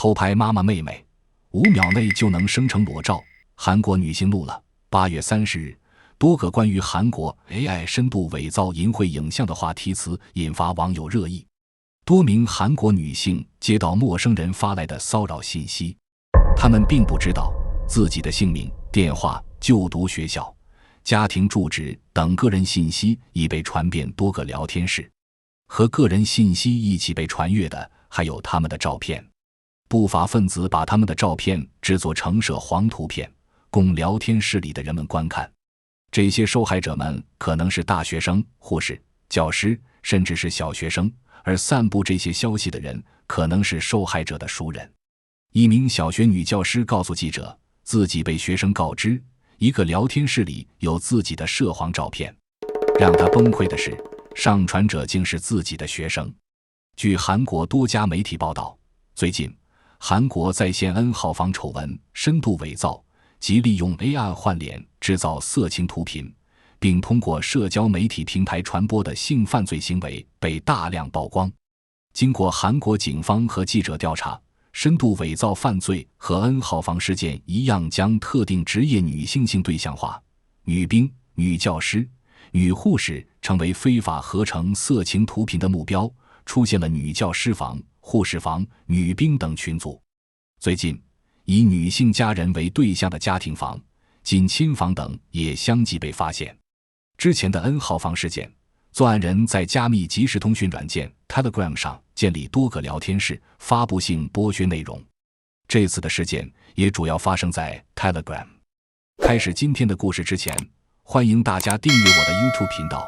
偷拍妈妈妹妹，5秒内就能生成裸照。韩国女星怒了。8月30日，多个关于韩国 AI 深度伪造淫秽影像的话题词引发网友热议。多名韩国女性接到陌生人发来的骚扰信息，她们并不知道自己的姓名、电话、就读学校、家庭住址等个人信息已被传遍多个聊天室。和个人信息一起被传阅的还有他们的照片。不法分子把他们的照片制作成涉黄图片，供聊天室里的人们观看。这些受害者们可能是大学生、护士、教师，甚至是小学生，而散布这些消息的人可能是受害者的熟人。一名小学女教师告诉记者，自己被学生告知一个聊天室里有自己的涉黄照片。让她崩溃的是，上传者竟是自己的学生。据韩国多家媒体报道，最近韩国在线 N 号房丑闻深度伪造及利用 AI 换脸制造色情图频，并通过社交媒体平台传播的性犯罪行为被大量曝光。经过韩国警方和记者调查，深度伪造犯罪和 N 号房事件一样，将特定职业女性对象化，女兵、女教师、女护士成为非法合成色情图频的目标，出现了女教师房、护士房、女兵等群组。最近，以女性家人为对象的家庭房、近亲房等也相继被发现。之前的 N 号房事件，作案人在加密即时通讯软件 Telegram 上建立多个聊天室，发布性剥削内容。这次的事件也主要发生在 Telegram。 开始今天的故事之前，欢迎大家订阅我的 YouTube 频道，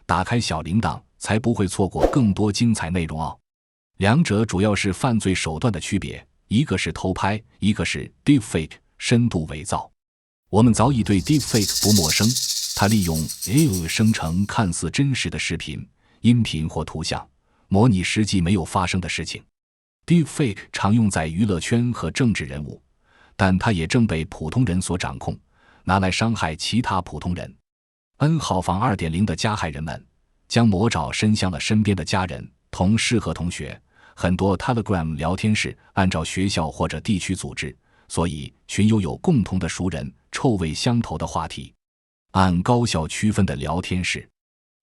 打开小铃铛，才不会错过更多精彩内容哦。两者主要是犯罪手段的区别，一个是偷拍，一个是 Deepfake 深度伪造。我们早已对 Deepfake 不陌生，它利用 AI 生成看似真实的视频、音频或图像，模拟实际没有发生的事情。Deepfake 常用在娱乐圈和政治人物，但它也正被普通人所掌控，拿来伤害其他普通人。N 号房 2.0 的加害人们将魔爪伸向了身边的家人、同事和同学。很多 Telegram 聊天室按照学校或者地区组织，所以群友有共同的熟人、臭味相投的话题。按高校区分的聊天室，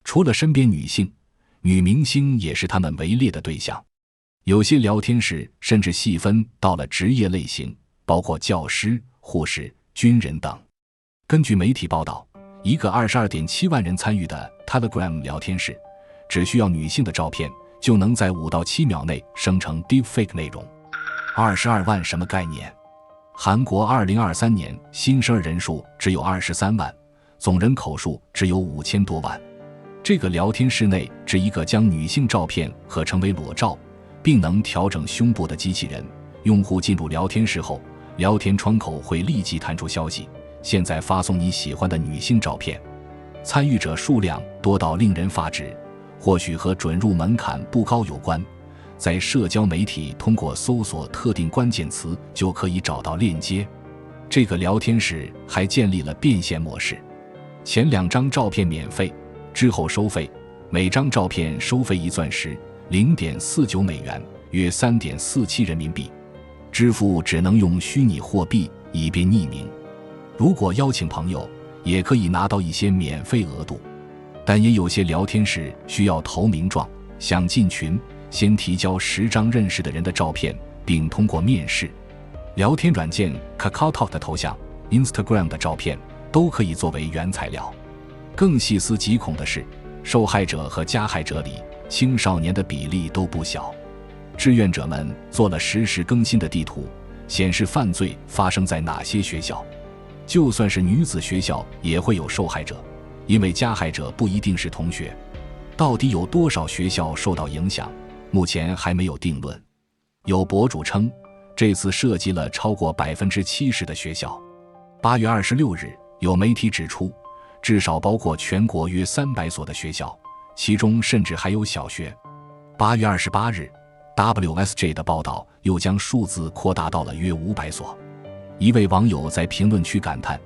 除了身边女性，女明星也是他们围猎的对象。有些聊天室甚至细分到了职业类型，包括教师、护士、军人等。根据媒体报道，一个22.7万人参与的 Telegram 聊天室，只需要女性的照片，就能在5到7秒内生成 Deepfake 内容。22万什么概念？韩国2023年新生儿人数只有23万，总人口数只有5000多万。这个聊天室内只一个将女性照片合成为裸照，并能调整胸部的机器人。用户进入聊天室后，聊天窗口会立即弹出消息，现在发送你喜欢的女性照片。参与者数量多到令人发指，或许和准入门槛不高有关。在社交媒体通过搜索特定关键词就可以找到链接。这个聊天室还建立了变现模式，前2张照片免费，之后收费，每张照片收费1钻石 0.49 美元，约 3.47 人民币。支付只能用虚拟货币，以便匿名。如果邀请朋友，也可以拿到一些免费额度。但也有些聊天室需要投名状，想进群，先提交10张认识的人的照片，并通过面试。聊天软件 KakaoTalk 的头像、Instagram 的照片都可以作为原材料。更细思极恐的是，受害者和加害者里青少年的比例都不小。志愿者们做了实时更新的地图，显示犯罪发生在哪些学校。就算是女子学校也会有受害者，因为加害者不一定是同学。到底有多少学校受到影响，目前还没有定论。有博主称，这次涉及了超过 70% 的学校。8月26日，有媒体指出，至少包括全国约300所的学校，其中甚至还有小学。8月28日， WSJ 的报道又将数字扩大到了约500所。一位网友在评论区感叹，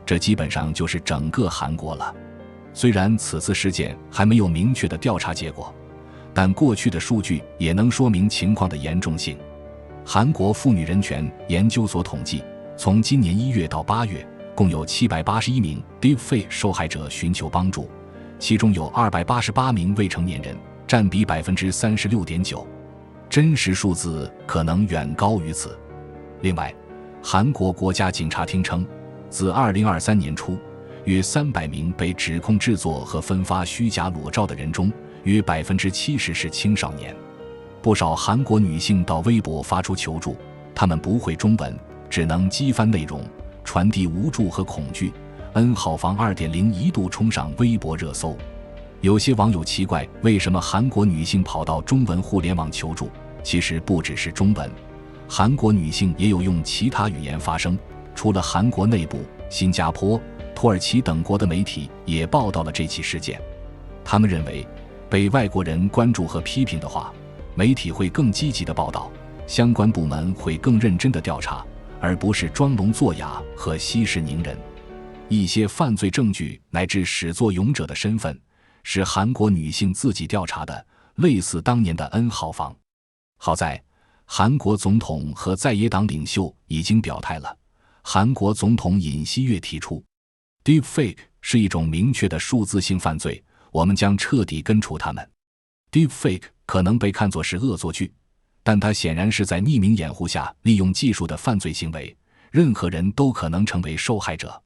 这基本上就是整个韩国了。虽然此次事件还没有明确的调查结果，但过去的数据也能说明情况的严重性。韩国妇女人权研究所统计，从今年1月到8月，共有781名 Deepfake 受害者寻求帮助，其中有288名未成年人，占比 36.9%。真实数字可能远高于此。另外，韩国国家警察厅称，自2023年初，约300名被指控制作和分发虚假裸照的人中，约 70% 是青少年。不少韩国女性到微博发出求助，她们不会中文，只能机翻内容，传递无助和恐惧。N 号房 2.0 一度冲上微博热搜。有些网友奇怪，为什么韩国女性跑到中文互联网求助？其实不只是中文，韩国女性也有用其他语言发声。除了韩国内部，新加坡、土耳其等国的媒体也报道了这起事件。他们认为，被外国人关注和批评的话，媒体会更积极的报道，相关部门会更认真的调查，而不是装聋作哑和息事宁人。一些犯罪证据乃至始作俑者的身份是韩国女性自己调查的，类似当年的 N 号房。好在韩国总统和在野党领袖已经表态了。韩国总统尹锡悦提出， Deepfake 是一种明确的数字性犯罪，我们将彻底根除它们。 Deepfake 可能被看作是恶作剧，但它显然是在匿名掩护下利用技术的犯罪行为，任何人都可能成为受害者。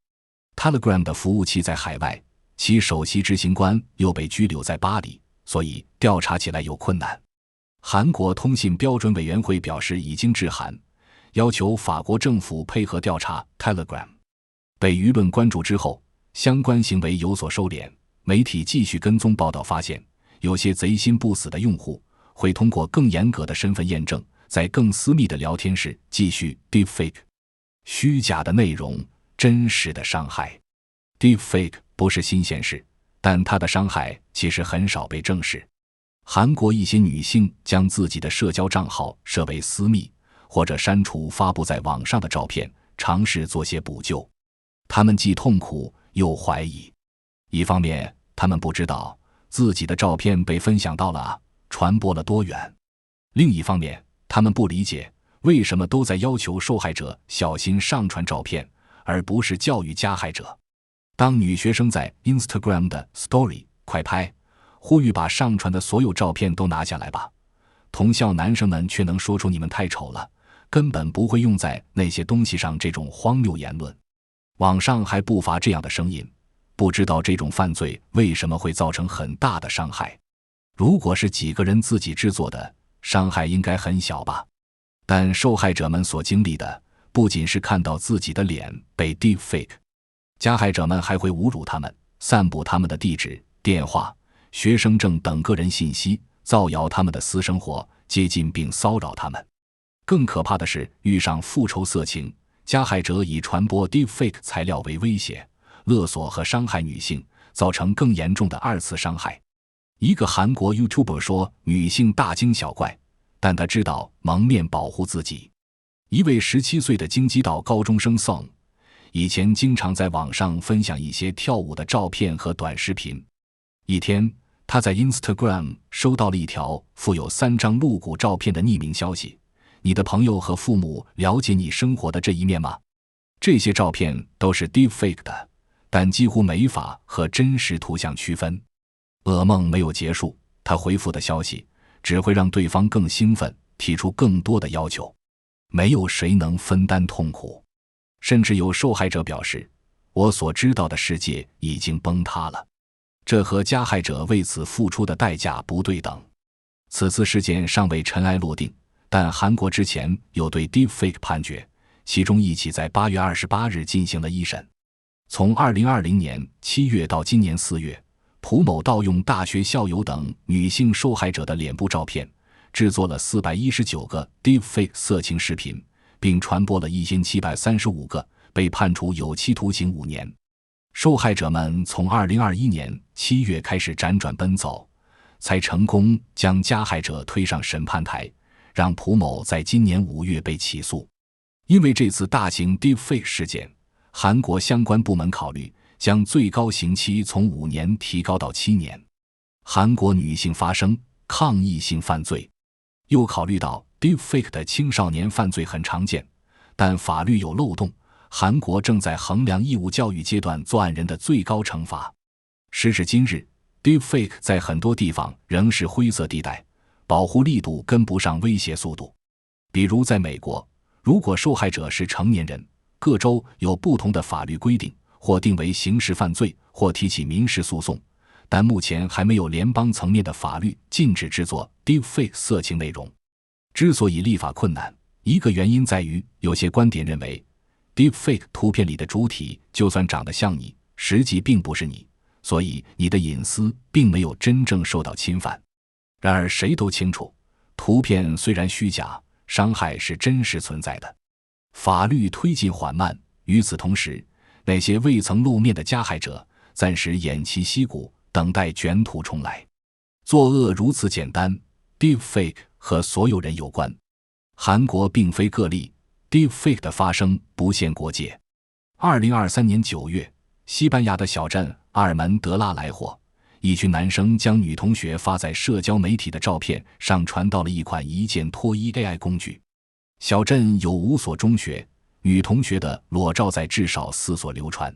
Telegram 的服务器在海外，其首席执行官又被拘留在巴黎，所以调查起来有困难。韩国通信标准委员会表示已经致函，要求法国政府配合调查 Telegram。 被舆论关注之后，相关行为有所收敛，媒体继续跟踪报道，发现有些贼心不死的用户会通过更严格的身份验证，在更私密的聊天室继续 Deepfake 虚假的内容，真实的伤害。 Deepfake 不是新鲜事，但它的伤害其实很少被正视。韩国一些女性将自己的社交账号设为私密，或者删除发布在网上的照片，尝试做些补救。她们既痛苦又怀疑，一方面她们不知道自己的照片被分享到了传播了多远，另一方面她们不理解为什么都在要求受害者小心上传照片，而不是教育加害者。当女学生在 Instagram 的 Story 快拍呼吁把上传的所有照片都拿下来吧，同校男生们却能说出你们太丑了，根本不会用在那些东西上这种荒谬言论。网上还不乏这样的声音，不知道这种犯罪为什么会造成很大的伤害。如果是几个人自己制作的，伤害应该很小吧。但受害者们所经历的不仅是看到自己的脸被 Deepfake， 加害者们还会侮辱他们，散布他们的地址、电话、学生证等个人信息，造谣他们的私生活，接近并骚扰他们。更可怕的是，遇上复仇色情，加害者以传播 Deepfake 材料为威胁，勒索和伤害女性，造成更严重的二次伤害。一个韩国 YouTuber 说，女性大惊小怪，但他知道蒙面保护自己。一位17岁的京畿道高中生 Song， 以前经常在网上分享一些跳舞的照片和短视频。一天，他在 Instagram 收到了一条附有3张露骨照片的匿名消息，你的朋友和父母了解你生活的这一面吗？这些照片都是 Deepfake 的，但几乎没法和真实图像区分。噩梦没有结束，他回复的消息只会让对方更兴奋，提出更多的要求。没有谁能分担痛苦，甚至有受害者表示，我所知道的世界已经崩塌了。这和加害者为此付出的代价不对等。此次事件尚未尘埃落定，但韩国之前有对 Deepfake 判决，其中一起在8月28日进行了一审。从2020年7月到今年4月，蒲某盗用大学校友等女性受害者的脸部照片，制作了419个 Deepfake 色情视频，并传播了1735个，被判处有期徒刑5年。受害者们从2021年7月开始辗转奔走，才成功将加害者推上审判台，让蒲某在今年5月被起诉。因为这次大型 Deepfake 事件，韩国相关部门考虑将最高刑期从5年提高到7年。韩国女性发声抗议性犯罪，又考虑到 Deepfake 的青少年犯罪很常见，但法律有漏洞。韩国正在衡量义务教育阶段作案人的最高惩罚。时至今日， Deepfake 在很多地方仍是灰色地带，保护力度跟不上威胁速度。比如在美国，如果受害者是成年人，各州有不同的法律规定，或定为刑事犯罪，或提起民事诉讼，但目前还没有联邦层面的法律禁止制作 Deepfake 色情内容。之所以立法困难，一个原因在于有些观点认为 Deepfake 图片里的主体就算长得像你，实际并不是你，所以你的隐私并没有真正受到侵犯。然而谁都清楚，图片虽然虚假，伤害是真实存在的。法律推进缓慢，与此同时，那些未曾露面的加害者暂时偃旗息鼓，等待卷土重来。作恶如此简单， Deepfake 和所有人有关。韩国并非个例， Deepfake 的发生不限国界。2023年9月，西班牙的小镇阿尔门德拉来货，一群男生将女同学发在社交媒体的照片上传到了一款一键脱衣 AI 工具。小镇有5所中学，女同学的裸照在至少4所流传。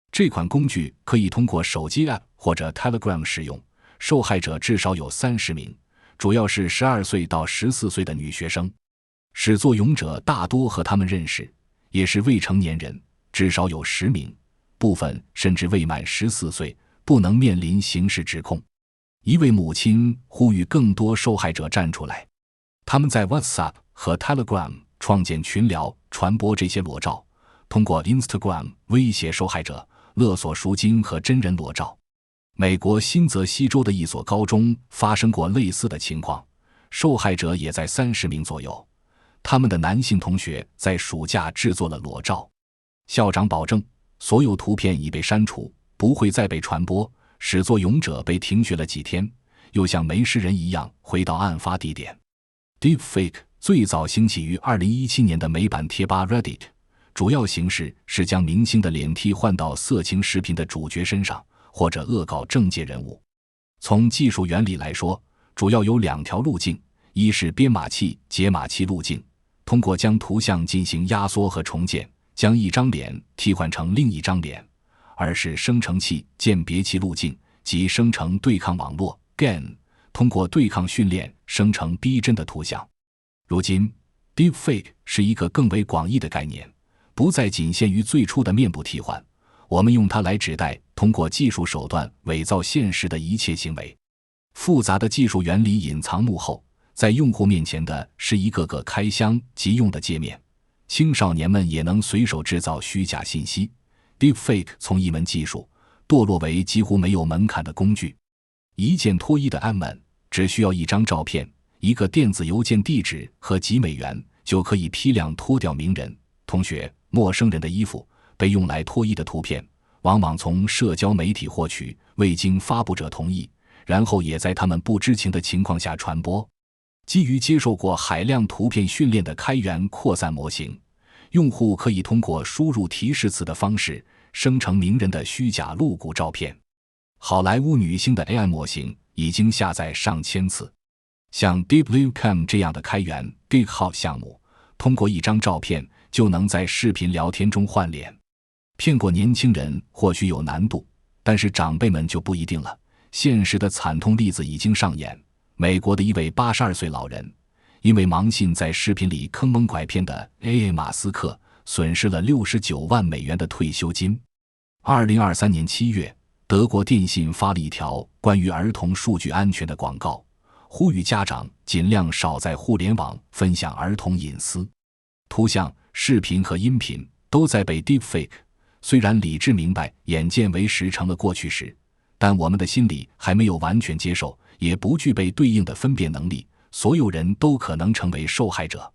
这款工具可以通过手机 App 或者 Telegram 使用，受害者至少有30名，主要是12岁到14岁的女学生。始作俑者大多和他们认识，也是未成年人，至少有10名，部分甚至未满14岁，不能面临刑事指控。一位母亲呼吁更多受害者站出来，他们在 WhatsApp 和 Telegram 创建群聊，传播这些裸照，通过 Instagram 威胁受害者，勒索赎金和真人裸照。美国新泽西州的一所高中发生过类似的情况，受害者也在30名左右。他们的男性同学在暑假制作了裸照，校长保证所有图片已被删除，不会再被传播。始作俑者被停学了几天，又像没事人一样回到案发地点。 Deepfake 最早兴起于2017年的美版贴吧 Reddit， 主要形式是将明星的脸替换到色情视频的主角身上，或者恶搞政界人物。从技术原理来说，主要有2条路径，一是编码器解码器路径，通过将图像进行压缩和重建，将一张脸替换成另一张脸；二是生成器鉴别器路径，即生成对抗网络 GAN， 通过对抗训练生成逼真的图像。如今 Deepfake 是一个更为广义的概念，不再仅限于最初的面部替换，我们用它来指代通过技术手段伪造现实的一切行为。复杂的技术原理隐藏幕后，在用户面前的是一个个开箱即用的界面，青少年们也能随手制造虚假信息。 Deepfake 从一门技术堕落为几乎没有门槛的工具。一键脱衣的 Admin 只需要一张照片、一个电子邮件地址和几美元，就可以批量脱掉名人、同学、陌生人的衣服。被用来脱衣的图片往往从社交媒体获取，未经发布者同意，然后也在他们不知情的情况下传播。基于接受过海量图片训练的开源扩散模型，用户可以通过输入提示词的方式生成名人的虚假露骨照片。好莱坞女星的 AI 模型已经下载上千次。像 DeepLiveCam 这样的开源 Gig 号项目，通过一张照片就能在视频聊天中换脸。骗过年轻人或许有难度，但是长辈们就不一定了。现实的惨痛例子已经上演。美国的一位82岁老人，因为盲信在视频里坑蒙拐骗的 AA 马斯克，损失了69万美元的退休金。2023年7月，德国电信发了一条关于儿童数据安全的广告，呼吁家长尽量少在互联网分享儿童隐私。图像、视频和音频都在被 Deepfake。虽然理智明白眼见为实成了过去时，但我们的心理还没有完全接受，也不具备对应的分辨能力，所有人都可能成为受害者。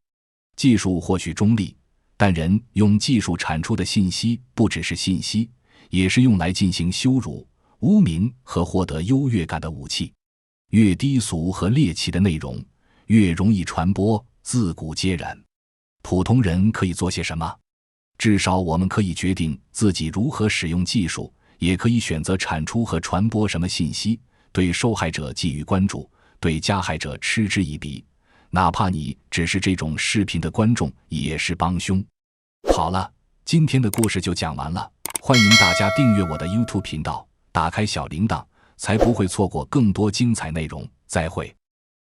技术或许中立，但人用技术产出的信息不只是信息，也是用来进行羞辱、污名和获得优越感的武器。越低俗和猎奇的内容，越容易传播，自古皆然。普通人可以做些什么？至少我们可以决定自己如何使用技术，也可以选择产出和传播什么信息，对受害者给予关注，对加害者嗤之以鼻。哪怕你只是这种视频的观众，也是帮凶。好了，今天的故事就讲完了，欢迎大家订阅我的 YouTube 频道，打开小铃铛，才不会错过更多精彩内容。再会。